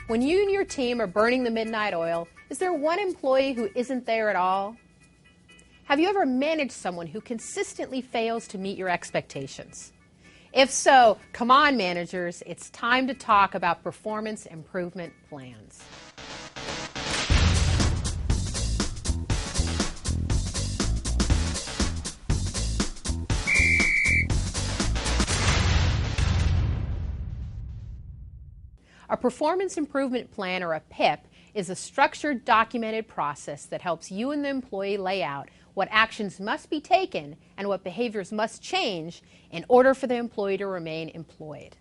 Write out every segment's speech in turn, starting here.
When you and your team are burning the midnight oil, is there one employee who isn't there at all? Have you ever managed someone who consistently fails to meet your expectations? If so, come on, managers, it's time to talk about performance improvement plans. A performance improvement plan, or a PIP, is a structured, documented process that helps you and the employee lay out what actions must be taken and what behaviors must change in order for the employee to remain employed.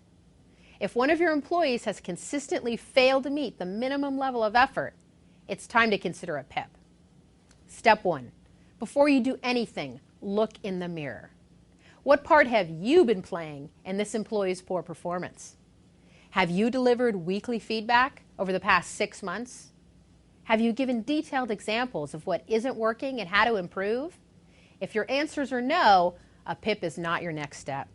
If one of your employees has consistently failed to meet the minimum level of effort, it's time to consider a PIP. Step 1. Before you do anything, look in the mirror. What part have you been playing in this employee's poor performance? Have you delivered weekly feedback over the past 6 months? Have you given detailed examples of what isn't working and how to improve? If your answers are no, a PIP is not your next step.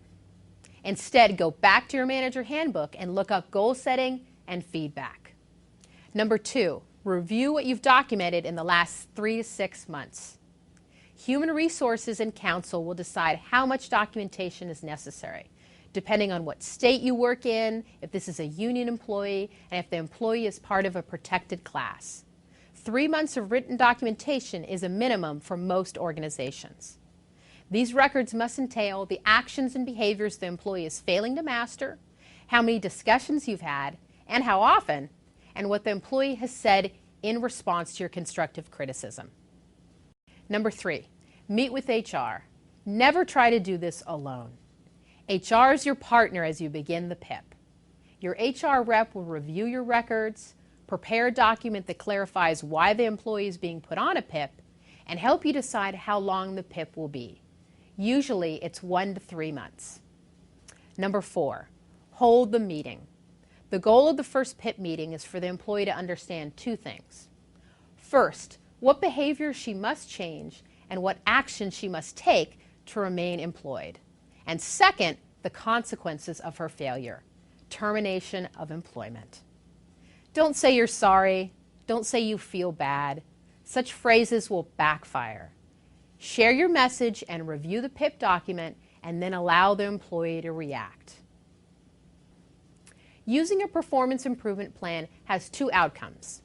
Instead, go back to your manager handbook and look up goal setting and feedback. Number 2, review what you've documented in the last 3 to 6 months. Human Resources and Counsel will decide how much documentation is necessary, depending on what state you work in, if this is a union employee, and if the employee is part of a protected class. 3 months of written documentation is a minimum for most organizations. These records must entail the actions and behaviors the employee is failing to master, how many discussions you've had, and how often, and what the employee has said in response to your constructive criticism. Number 3, meet with HR. Never try to do this alone. HR is your partner as you begin the PIP. Your HR rep will review your records, prepare a document that clarifies why the employee is being put on a PIP, and help you decide how long the PIP will be. Usually it's 1 to 3 months. Number 4, hold the meeting. The goal of the first PIP meeting is for the employee to understand 2 things. First, what behaviors she must change and what actions she must take to remain employed. And second, the consequences of her failure, termination of employment. Don't say you're sorry. Don't say you feel bad. Such phrases will backfire. Share your message and review the PIP document, and then allow the employee to react. Using a performance improvement plan has 2 outcomes.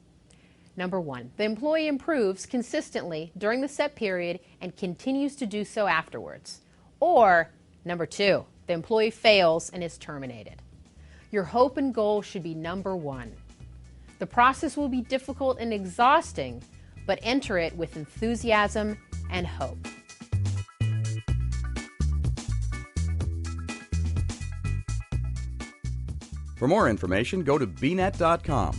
Number 1, the employee improves consistently during the set period and continues to do so afterwards. Or Number 2, the employee fails and is terminated. Your hope and goal should be number 1. The process will be difficult and exhausting, but enter it with enthusiasm and hope. For more information, go to bnet.com.